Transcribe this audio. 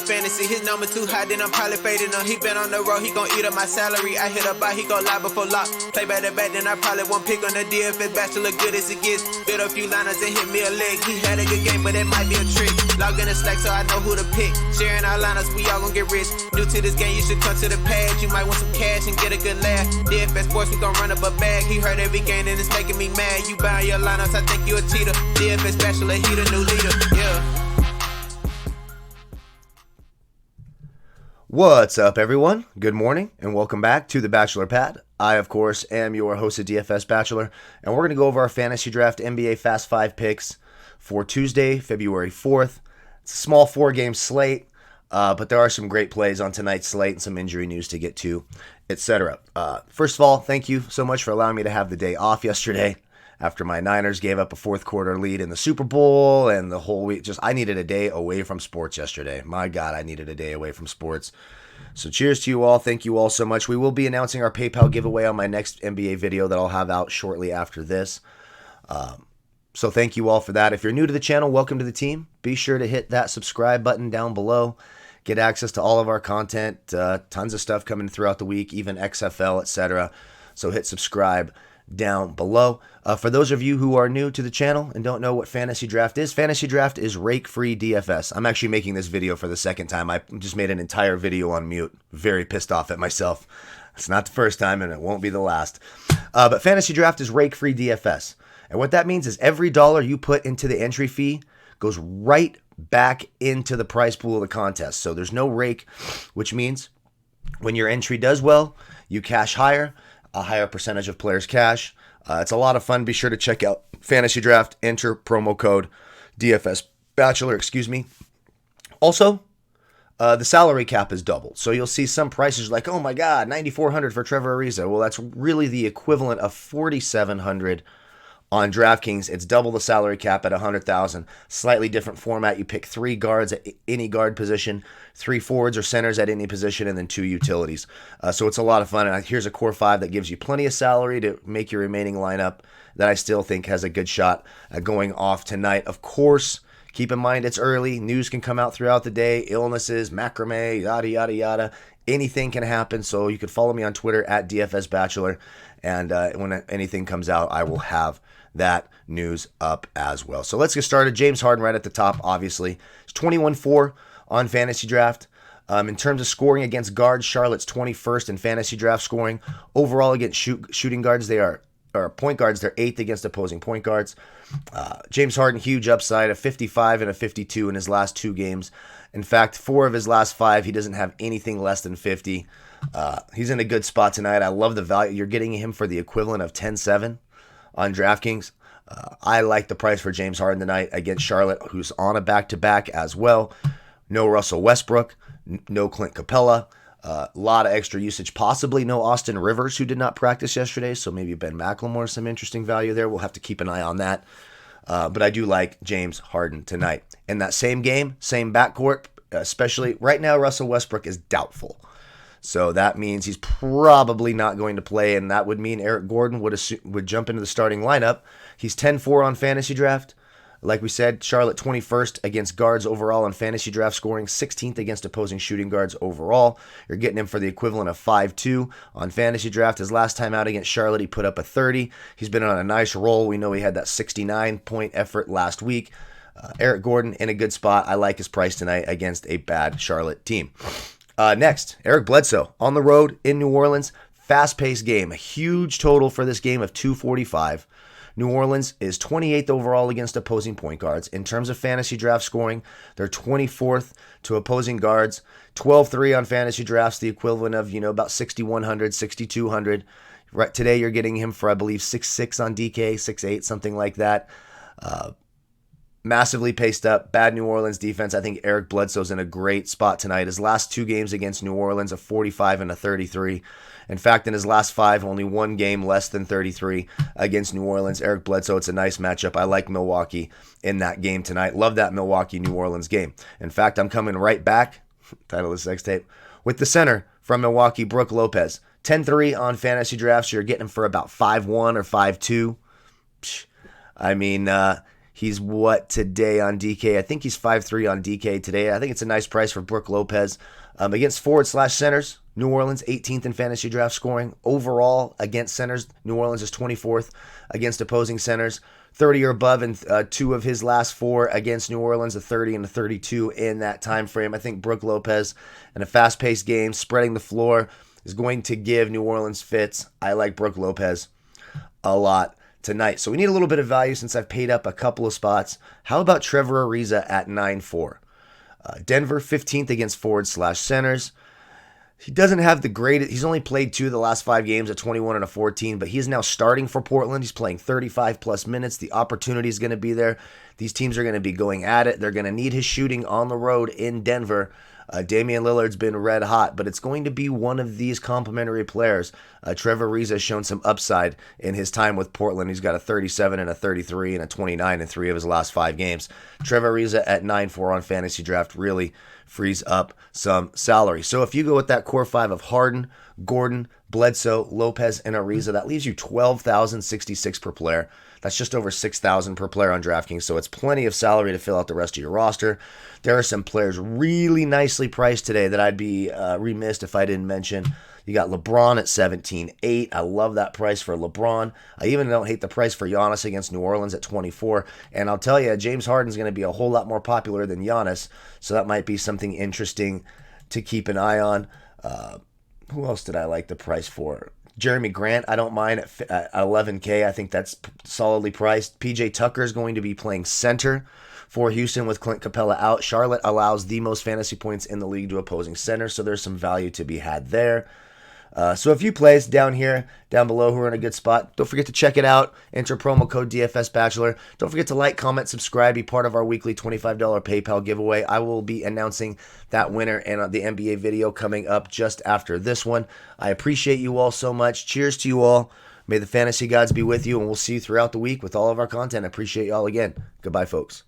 fantasy. His number too high, then I'm probably fading him. He been on the road, he gon' eat up my salary. I hit a buy, he gon' lie before lock. Play back to back, then I probably won't pick on the DFS Bachelor, good as it gets. Bit a few liners and hit me a leg. He had a good game, but it might be a trick. Log in the Slack so I know who to pick. Sharing our liners, we all gon' get rich. New to this game, you should come to the pad. You might want some cash and get a good laugh. DFS Sports, we gon' run up a bag. He heard every game and it's making me mad. You buying your lineups, I think you a cheater. DFS Bachelor, he the new leader. Yeah. What's up, everyone? Good morning, and welcome back to the Bachelor Pad. I, of course, am your host of DFS Bachelor, and we're going to go over our Fantasy Draft NBA Fast 5 picks for Tuesday, February 4th. It's a small 4-game slate, but there are some great plays on tonight's slate and some injury news to get to, etc. First of all, thank you so much for allowing me to have the day off yesterday after my Niners gave up a fourth quarter lead in the Super Bowl and the whole week. I needed a day away from sports yesterday. My God, I needed a day away from sports. So cheers to you all. Thank you all so much. We will be announcing our PayPal giveaway on my next NBA video that I'll have out shortly after this. So thank you all for that. If you're new to the channel, welcome to the team. Be sure to hit that subscribe button down below. Get access to all of our content. Tons of stuff coming throughout the week, even XFL, etc. So hit subscribe down below. For those of you who are new to the channel and don't know what Fantasy Draft is rake-free DFS. I'm actually making this video for the second time. I just made an entire video on mute. Very pissed off at myself. It's not the first time and it won't be the last. But Fantasy Draft is rake-free DFS. And what that means is every dollar you put into the entry fee goes right back into the prize pool of the contest. So there's no rake, which means when your entry does well, you cash higher. A higher percentage of players' cash. It's a lot of fun. Be sure to check out Fantasy Draft. Enter promo code DFS Bachelor. Also, the salary cap is doubled. So you'll see some prices like, oh my God, $9,400 for Trevor Ariza. Well, that's really the equivalent of $4,700 on DraftKings. It's double the salary cap at $100,000. Slightly different format. You pick 3 guards at any guard position, 3 forwards or centers at any position, and then 2 utilities. So it's a lot of fun. And here's a core 5 that gives you plenty of salary to make your remaining lineup that I still think has a good shot at going off tonight. Of course, keep in mind it's early. News can come out throughout the day. Illnesses, macrame, yada, yada, yada. Anything can happen. So you can follow me on Twitter at DFS Bachelor. And when anything comes out, I will have that news up as well. So let's get started. James Harden right at the top, obviously. It's 21-4 on Fantasy Draft. In terms of scoring against guards, Charlotte's 21st in Fantasy Draft scoring. Overall against shooting guards, or point guards, they're 8th against opposing point guards. James Harden, huge upside, a 55 and a 52 in his last 2 games. In fact, 4 of his last 5, he doesn't have anything less than 50. He's in a good spot tonight. I love the value. You're getting him for the equivalent of 10-7 on DraftKings. I like the price for James Harden tonight against Charlotte, who's on a back-to-back as well. No Russell Westbrook, no Clint Capella, a lot of extra usage, possibly no Austin Rivers, who did not practice yesterday, so maybe Ben McLemore, some interesting value there. We'll have to keep an eye on that. But I do like James Harden tonight. In that same game, same backcourt, especially right now, Russell Westbrook is doubtful. So that means he's probably not going to play, and that would mean Eric Gordon would jump into the starting lineup. He's 10-4 on Fantasy Draft. Like we said, Charlotte 21st against guards overall on Fantasy Draft scoring, 16th against opposing shooting guards overall. You're getting him for the equivalent of 5-2 on Fantasy Draft. His last time out against Charlotte, he put up a 30. He's been on a nice roll. We know he had that 69-point effort last week. Eric Gordon in a good spot. I like his price tonight against a bad Charlotte team. Next, Eric Bledsoe on the road in New Orleans. Fast-paced game. A huge total for this game of 245. New Orleans is 28th overall against opposing point guards. In terms of Fantasy Draft scoring, they're 24th to opposing guards. 12-3 on Fantasy Drafts, the equivalent of, about 6,100, 6,200. Right, today you're getting him for, I believe, 6'6 on DK, 6'8, something like that. Massively paced up, bad New Orleans defense. I think Eric Bledsoe's in a great spot tonight. His last 2 games against New Orleans, a 45 and a 33. In fact, in his last 5, only 1 game less than 33 against New Orleans. Eric Bledsoe, it's a nice matchup. I like Milwaukee in that game tonight. Love that Milwaukee-New Orleans game. In fact, I'm coming right back, title of the sex tape, with the center from Milwaukee, Brook Lopez. 10-3 on Fantasy Drafts. You're getting him for about 5-1 or 5-2. I mean, He's what today on DK? I think he's 5.3 on DK today. I think it's a nice price for Brook Lopez. Against forward/centers, New Orleans 18th in fantasy draft scoring. Overall, against centers, New Orleans is 24th against opposing centers. 30 or above in 2 of his last 4 against New Orleans, a 30 and a 32 in that time frame. I think Brook Lopez in a fast-paced game, spreading the floor, is going to give New Orleans fits. I like Brook Lopez a lot tonight. So we need a little bit of value since I've paid up a couple of spots. How about Trevor Ariza at 9.4? Denver 15th against forward/centers. He doesn't have the greatest. He's only played 2 of the last 5 games at 21 and a 14, but he is now starting for Portland. He's playing 35 plus minutes. The opportunity is going to be there. These teams are going to be going at it. They're going to need his shooting on the road in Denver. Damian Lillard's been red hot, but it's going to be one of these complementary players. Trevor Ariza has shown some upside in his time with Portland. He's got a 37 and a 33 and a 29 in 3 of his last 5 games. Trevor Ariza at 9.4 on fantasy draft really frees up some salary. So if you go with that core 5 of Harden, Gordon, Bledsoe, Lopez, and Ariza, that leaves you $12,066 per player. That's just over $6,000 per player on DraftKings, so it's plenty of salary to fill out the rest of your roster. There are some players really nicely priced today that I'd be remiss if I didn't mention. You got LeBron at 17.8. I love that price for LeBron. I even don't hate the price for Giannis against New Orleans at 24. And I'll tell you, James Harden's going to be a whole lot more popular than Giannis, so that might be something interesting to keep an eye on. Who else did I like the price for? Jeremy Grant, I don't mind at 11K. I think that's solidly priced. PJ Tucker is going to be playing center for Houston with Clint Capella out. Charlotte allows the most fantasy points in the league to opposing center, so there's some value to be had there. So a few plays down here, down below who are in a good spot. Don't forget to check it out. Enter promo code DFS Bachelor. Don't forget to like, comment, subscribe, be part of our weekly $25 PayPal giveaway. I will be announcing that winner and the NBA video coming up just after this one. I appreciate you all so much. Cheers to you all. May the fantasy gods be with you, and we'll see you throughout the week with all of our content. I appreciate you all again. Goodbye, folks.